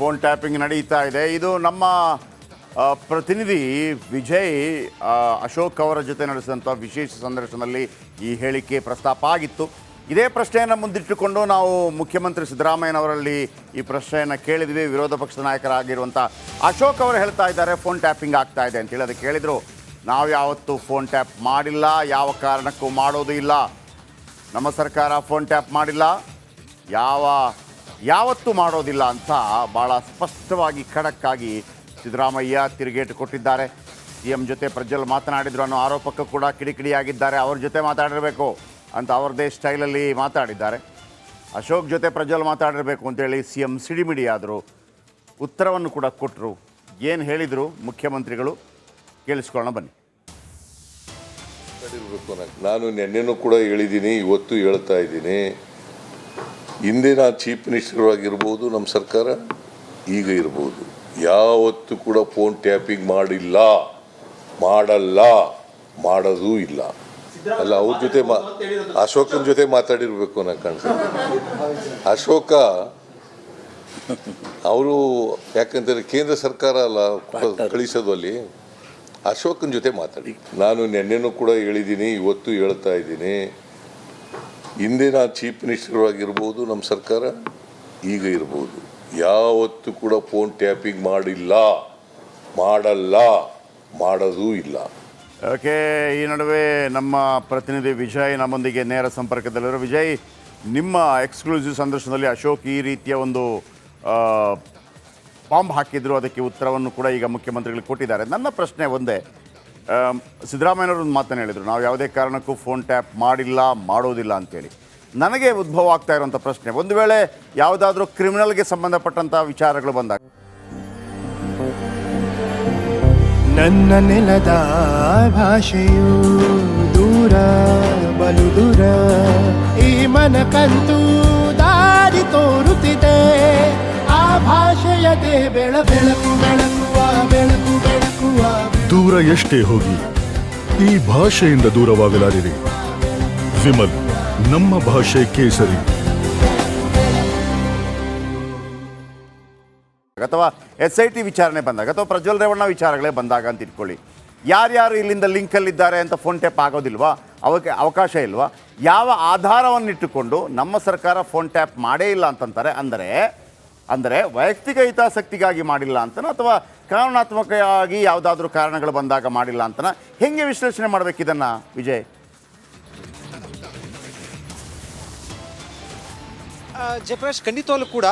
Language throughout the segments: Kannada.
ಫೋನ್ ಟ್ಯಾಪಿಂಗ್ ನಡೀತಾ ಇದೆ. ಇದು ನಮ್ಮ ಪ್ರತಿನಿಧಿ ವಿಜಯ್ ಅಶೋಕ್ ಅವರ ಜೊತೆ ನಡೆಸಿದಂಥ ವಿಶೇಷ ಸಂದರ್ಶನದಲ್ಲಿ ಈ ಹೇಳಿಕೆ ಪ್ರಸ್ತಾಪ ಆಗಿತ್ತು. ಇದೇ ಪ್ರಶ್ನೆಯನ್ನು ಮುಂದಿಟ್ಟುಕೊಂಡು ನಾವು ಮುಖ್ಯಮಂತ್ರಿ ಸಿದ್ದರಾಮಯ್ಯನವರಲ್ಲಿ ಈ ಪ್ರಶ್ನೆಯನ್ನು ಕೇಳಿದ್ವಿ. ವಿರೋಧ ಪಕ್ಷದ ನಾಯಕರಾಗಿರುವಂಥ ಅಶೋಕ್ ಅವರು ಹೇಳ್ತಾ ಇದ್ದಾರೆ ಫೋನ್ ಟ್ಯಾಪಿಂಗ್ ಆಗ್ತಾ ಇದೆ ಅಂತೇಳಿ. ಅದಕ್ಕೆ ಕೇಳಿದರು, ನಾವು ಯಾವತ್ತೂ ಫೋನ್ ಟ್ಯಾಪ್ ಮಾಡಿಲ್ಲ, ಯಾವ ಕಾರಣಕ್ಕೂ ಮಾಡೋದು ಇಲ್ಲ. ನಮ್ಮ ಸರ್ಕಾರ ಫೋನ್ ಟ್ಯಾಪ್ ಮಾಡಿಲ್ಲ, ಯಾವತ್ತೂ ಮಾಡೋದಿಲ್ಲ ಅಂತ ಭಾಳ ಸ್ಪಷ್ಟವಾಗಿ ಖಡಕ್ಕಾಗಿ ಸಿದ್ದರಾಮಯ್ಯ ತಿರುಗೇಟು ಕೊಟ್ಟಿದ್ದಾರೆ. CM ಜೊತೆ ಪ್ರಜ್ವಲ್ ಮಾತನಾಡಿದ್ರು ಅನ್ನೋ ಆರೋಪಕ್ಕೂ ಕೂಡ ಕಿಡಿಕಿಡಿಯಾಗಿದ್ದಾರೆ. ಅವ್ರ ಜೊತೆ ಮಾತಾಡಿರಬೇಕು ಅಂತ ಅವ್ರದ್ದೇ ಸ್ಟೈಲಲ್ಲಿ ಮಾತಾಡಿದ್ದಾರೆ. ಅಶೋಕ್ ಜೊತೆ ಪ್ರಜ್ವಲ್ ಮಾತಾಡಿರಬೇಕು ಅಂತೇಳಿ CM ಸಿಡಿಮಿಡಿ ಆದರು. ಉತ್ತರವನ್ನು ಕೂಡ ಕೊಟ್ಟರು. ಏನು ಹೇಳಿದರು ಮುಖ್ಯಮಂತ್ರಿಗಳು ಕೇಳಿಸ್ಕೊಳ್ಳೋಣ ಬನ್ನಿ. ನಾನು ನಿನ್ನೆನೂ ಕೂಡ ಹೇಳಿದ್ದೀನಿ, ಇವತ್ತು ಹೇಳ್ತಾ ಇದ್ದೀನಿ. ಹಿಂದಿನ ಚೀಫ್ ಮಿನಿಸ್ಟರ್ ಆಗಿರ್ಬೋದು, ನಮ್ಮ ಸರ್ಕಾರ ಈಗ ಇರ್ಬೋದು, ಯಾವತ್ತೂ ಕೂಡ ಫೋನ್ ಟ್ಯಾಪಿಂಗ್ ಮಾಡಿಲ್ಲ, ಮಾಡಲ್ಲ, ಮಾಡೋದೂ ಇಲ್ಲ. ಅಲ್ಲ, ಅವ್ರ ಜೊತೆ ಅಶೋಕನ ಜೊತೆ ಮಾತಾಡಿರ್ಬೇಕು ಅನ್ನೋ ಕಾಣಿಸುತ್ತೆ. ಅಶೋಕ ಅವರು ಯಾಕಂತಂದರೆ ಕೇಂದ್ರ ಸರ್ಕಾರ ಅಲ್ಲ ಕಳಿಸೋದು, ಅಲ್ಲಿ ಅಶೋಕನ ಜೊತೆ ಮಾತಾಡಿ. ನಾನು ನಿನ್ನೆನೂ ಕೂಡ ಹೇಳಿದ್ದೀನಿ, ಇವತ್ತು ಹೇಳ್ತಾ ಇದ್ದೀನಿ. ಹಿಂದಿನ ಚೀಫ್ ಮಿನಿಸ್ಟರ್ ಆಗಿರ್ಬೋದು, ನಮ್ಮ ಸರ್ಕಾರ ಈಗ ಇರ್ಬೋದು, ಯಾವತ್ತೂ ಕೂಡ ಫೋನ್ ಟ್ಯಾಪಿಂಗ್ ಮಾಡಿಲ್ಲ, ಮಾಡಲ್ಲ, ಮಾಡೋದೂ ಇಲ್ಲ. ಓಕೆ, ಈ ನಡುವೆ ನಮ್ಮ ಪ್ರತಿನಿಧಿ ವಿಜಯ್ ನಮ್ಮೊಂದಿಗೆ ನೇರ ಸಂಪರ್ಕದಲ್ಲಿರೋ. ವಿಜಯ್, ನಿಮ್ಮ ಎಕ್ಸ್ಕ್ಲೂಸಿವ್ ಸಂದರ್ಶನದಲ್ಲಿ ಅಶೋಕ್ ಈ ರೀತಿಯ ಒಂದು ಬಾಂಬ್ ಹಾಕಿದ್ರು, ಅದಕ್ಕೆ ಉತ್ತರವನ್ನು ಕೂಡ ಈಗ ಮುಖ್ಯಮಂತ್ರಿಗಳು ಕೊಟ್ಟಿದ್ದಾರೆ. ನನ್ನ ಪ್ರಶ್ನೆ ಒಂದೇ, ಸಿದ್ದರಾಮಯ್ಯನವರು ಒಂದು ಮಾತನ್ನು ಹೇಳಿದರು, ನಾವು ಯಾವುದೇ ಕಾರಣಕ್ಕೂ ಫೋನ್ ಟ್ಯಾಪ್ ಮಾಡಿಲ್ಲ, ಮಾಡೋದಿಲ್ಲ ಅಂತೇಳಿ. ನನಗೆ ಉದ್ಭವ ಆಗ್ತಾ ಇರುವಂಥ ಪ್ರಶ್ನೆ, ಒಂದು ವೇಳೆ ಯಾವುದಾದ್ರೂ ಕ್ರಿಮಿನಲ್ಗೆ ಸಂಬಂಧಪಟ್ಟಂಥ ವಿಚಾರಗಳು ಬಂದಾಗ, ನನ್ನ ನೆಲದ ಭಾಷೆಯು ದೂರ ಬಲು ದೂರ, ಈ ಮನಕಂತೂ ದಾರಿ ತೋರುತ್ತಿದೆ. ಆ ಭಾಷೆಯದೇ ಬೆಳಕು ಬೆಳಕುವ ಬೆಳಕು ಬೆಳಕುವ. ದೂರ ಎಷ್ಟೇ ಹೋಗಿ ಈ ಭಾಷೆಯಿಂದ ದೂರವಾಗಲಾರಿರಿ. ವಿಮಲ್, ನಮ್ಮ ಭಾಷೆ ಕೇಸರಿ. ಅಥವಾ SIT ವಿಚಾರಣೆ ಬಂದಾಗ, ಅಥವಾ ಪ್ರಜ್ವಲ್ ರೇವಣ್ಣ ವಿಚಾರಗಳೇ ಬಂದಾಗ ಅಂತ ಇಟ್ಕೊಳ್ಳಿ, ಯಾರ್ಯಾರು ಇಲ್ಲಿಂದ ಲಿಂಕಲ್ಲಿದ್ದಾರೆ ಅಂತ ಫೋನ್ ಟ್ಯಾಪ್ ಆಗೋದಿಲ್ವಾ? ಅವಕಾಶ ಇಲ್ವಾ? ಯಾವ ಆಧಾರವನ್ನಿಟ್ಟುಕೊಂಡು ನಮ್ಮ ಸರ್ಕಾರ ಫೋನ್ ಟ್ಯಾಪ್ ಮಾಡೇ ಇಲ್ಲ ಅಂತಂತಾರೆ? ಅಂದರೆ ವೈಯಕ್ತಿಕ ಹಿತಾಸಕ್ತಿಗಾಗಿ ಮಾಡಿಲ್ಲ ಅಂತನ, ಅಥವಾ ಕಾರಣಾತ್ಮಕವಾಗಿ ಯಾವುದಾದ್ರೂ ಕಾರಣಗಳು ಬಂದಾಗ ಮಾಡಿಲ್ಲ ಅಂತನ? ಹೆಂಗೆ ವಿಶ್ಲೇಷಣೆ ಮಾಡಬೇಕಿದನ್ನು ವಿಜಯ್? ಜಯಪ್ರಕಾಶ್, ಖಂಡಿತವಾಗ್ಲೂ ಕೂಡ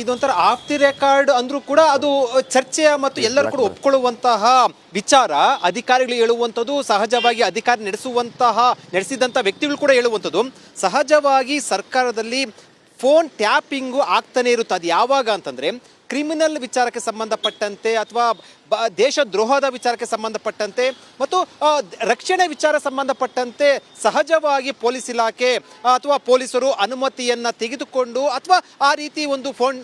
ಇದೊಂಥರ ಆಫ್ ದಿ ರೆಕಾರ್ಡ್ ಅಂದ್ರೂ ಕೂಡ ಅದು ಚರ್ಚೆಯ ಮತ್ತು ಎಲ್ಲರೂ ಕೂಡ ಒಪ್ಕೊಳ್ಳುವಂತಹ ವಿಚಾರ. ಅಧಿಕಾರಿಗಳು ಹೇಳುವಂಥದ್ದು, ಸಹಜವಾಗಿ ಅಧಿಕಾರ ನಡೆಸಿದಂಥ ವ್ಯಕ್ತಿಗಳು ಕೂಡ ಹೇಳುವಂಥದ್ದು, ಸಹಜವಾಗಿ ಸರ್ಕಾರದಲ್ಲಿ ಫೋನ್ ಟ್ಯಾಪಿಂಗು ಆಗ್ತಾನೆ ಇರುತ್ತೆ. ಅದು ಯಾವಾಗ ಅಂತಂದರೆ ಕ್ರಿಮಿನಲ್ ವಿಚಾರಕ್ಕೆ ಸಂಬಂಧಪಟ್ಟಂತೆ, ಅಥವಾ ದೇಶ ದ್ರೋಹದ ವಿಚಾರಕ್ಕೆ ಸಂಬಂಧಪಟ್ಟಂತೆ, ಮತ್ತು ರಕ್ಷಣೆ ವಿಚಾರ ಸಂಬಂಧಪಟ್ಟಂತೆ ಸಹಜವಾಗಿ ಪೊಲೀಸ್ ಇಲಾಖೆ ಅಥವಾ ಪೊಲೀಸರು ಅನುಮತಿಯನ್ನು ತೆಗೆದುಕೊಂಡು ಅಥವಾ ಆ ರೀತಿ ಒಂದು ಫೋನ್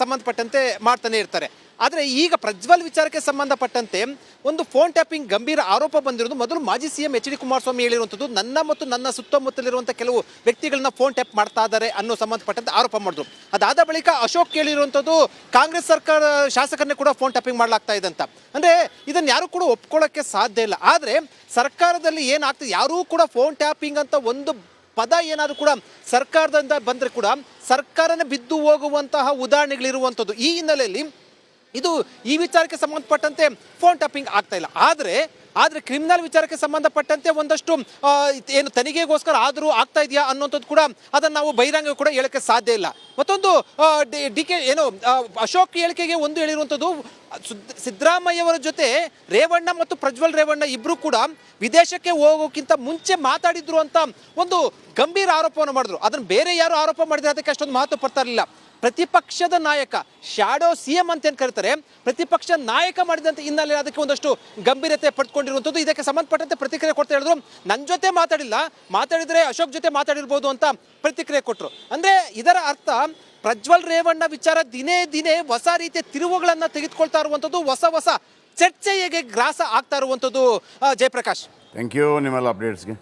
ಸಂಬಂಧಪಟ್ಟಂತೆ ಮಾಡ್ತಾನೆ ಇರ್ತಾರೆ. ಆದರೆ ಈಗ ಪ್ರಜ್ವಲ್ ವಿಚಾರಕ್ಕೆ ಸಂಬಂಧಪಟ್ಟಂತೆ ಒಂದು ಫೋನ್ ಟ್ಯಾಪಿಂಗ್ ಗಂಭೀರ ಆರೋಪ ಬಂದಿರೋದು ಮೊದಲು ಮಾಜಿ CM HD ಕುಮಾರಸ್ವಾಮಿ ಹೇಳಿರುವಂಥದ್ದು. ನನ್ನ ಮತ್ತು ನನ್ನ ಸುತ್ತಮುತ್ತಲಿರುವಂಥ ಕೆಲವು ವ್ಯಕ್ತಿಗಳನ್ನ ಫೋನ್ ಟ್ಯಾಪ್ ಮಾಡ್ತಾ ಇದ್ದಾರೆ ಅನ್ನೋ ಸಂಬಂಧಪಟ್ಟಂತೆ ಆರೋಪ ಮಾಡಿದ್ರು. ಅದಾದ ಬಳಿಕ ಅಶೋಕ್ ಹೇಳಿರುವಂಥದ್ದು, ಕಾಂಗ್ರೆಸ್ ಸರ್ಕಾರ ಶಾಸಕರನ್ನೇ ಕೂಡ ಫೋನ್ ಟ್ಯಾಪಿಂಗ್ ಮಾಡಲಾಗ್ತಾ ಇದೆ ಅಂತ. ಅಂದರೆ ಇದನ್ನು ಯಾರು ಕೂಡ ಒಪ್ಕೊಳ್ಳೋಕ್ಕೆ ಸಾಧ್ಯ ಇಲ್ಲ. ಆದರೆ ಸರ್ಕಾರದಲ್ಲಿ ಏನಾಗ್ತದೆ, ಯಾರೂ ಕೂಡ ಫೋನ್ ಟ್ಯಾಪಿಂಗ್ ಅಂತ ಒಂದು ಪದ ಏನಾದರೂ ಕೂಡ ಸರ್ಕಾರದಿಂದ ಬಂದರೆ ಕೂಡ ಸರ್ಕಾರನೇ ಬಿದ್ದು ಹೋಗುವಂತಹ ಉದಾಹರಣೆಗಳಿರುವಂಥದ್ದು. ಈ ಹಿನ್ನೆಲೆಯಲ್ಲಿ ಇದು ಈ ವಿಚಾರಕ್ಕೆ ಸಂಬಂಧಪಟ್ಟಂತೆ ಫೋನ್ ಟ್ಯಾಪಿಂಗ್ ಆಗ್ತಾ ಇಲ್ಲ. ಆದರೆ ಕ್ರಿಮಿನಲ್ ವಿಚಾರಕ್ಕೆ ಸಂಬಂಧಪಟ್ಟಂತೆ ಒಂದಷ್ಟು ಏನು ತನಿಖೆಗೋಸ್ಕರ ಆದರೂ ಆಗ್ತಾ ಇದೆಯಾ ಅನ್ನೋಂಥದ್ದು ಕೂಡ ಅದನ್ನು ನಾವು ಬಹಿರಂಗ ಕೂಡ ಹೇಳೋಕ್ಕೆ ಸಾಧ್ಯ ಇಲ್ಲ. ಮತ್ತೊಂದು ಅಶೋಕ್ ಹೇಳಿಕೆಗೆ ಒಂದು ಹೇಳಿರುವಂಥದ್ದು, ಸಿದ್ದರಾಮಯ್ಯವರ ಜೊತೆ ರೇವಣ್ಣ ಮತ್ತು ಪ್ರಜ್ವಲ್ ರೇವಣ್ಣ ಇಬ್ಬರು ಕೂಡ ವಿದೇಶಕ್ಕೆ ಹೋಗೋಕ್ಕಿಂತ ಮುಂಚೆ ಮಾತಾಡಿದ್ರು ಅಂತ ಒಂದು ಗಂಭೀರ ಆರೋಪವನ್ನು ಮಾಡಿದ್ರು. ಅದನ್ನು ಬೇರೆ ಯಾರು ಆರೋಪ ಮಾಡಿದ್ರೆ ಅದಕ್ಕೆ ಅಷ್ಟೊಂದು ಮಹತ್ವ ಪಡ್ತಾ ಇರಲಿಲ್ಲ. ಪ್ರತಿಪಕ್ಷದ ನಾಯಕ, ಶಾಡೋ CM ಅಂತ ಏನು ಕರೀತಾರೆ, ಪ್ರತಿಪಕ್ಷ ನಾಯಕ ಮಾಡಿದಂತೆ ಹಿನ್ನೆಲೆ ಅದಕ್ಕೆ ಒಂದಷ್ಟು ಗಂಭೀರತೆ ಪಡ್ಕೊಂಡಿರುವಂಥದ್ದು. ಇದಕ್ಕೆ ಸಂಬಂಧಪಟ್ಟಂತೆ ಪ್ರತಿಕ್ರಿಯೆ ಕೊಡ್ತಾ ಹೇಳಿದ್ರು, ನನ್ನ ಜೊತೆ ಮಾತಾಡಿದರೆ ಅಶೋಕ್ ಜೊತೆ ಮಾತಾಡಿರ್ಬೋದು ಅಂತ ಪ್ರತಿಕ್ರಿಯೆ ಕೊಟ್ಟರು. ಅಂದರೆ ಇದರ ಅರ್ಥ ಪ್ರಜ್ವಲ್ ರೇವಣ್ಣ ವಿಚಾರ ದಿನೇ ದಿನೇ ಹೊಸ ರೀತಿಯ ತಿರುವುಗಳನ್ನು ತೆಗೆದುಕೊಳ್ತಾ ಇರುವಂಥದ್ದು, ಹೊಸ ಚರ್ಚೆಗೆ ಗ್ರಾಸ ಆಗ್ತಾ ಇರುವಂಥದ್ದು. ಜಯಪ್ರಕಾಶ್, ಥ್ಯಾಂಕ್ ಯು ನಿಮ್ಮೆಲ್ಲ ಅಪ್ಡೇಟ್ಸ್ಗೆ.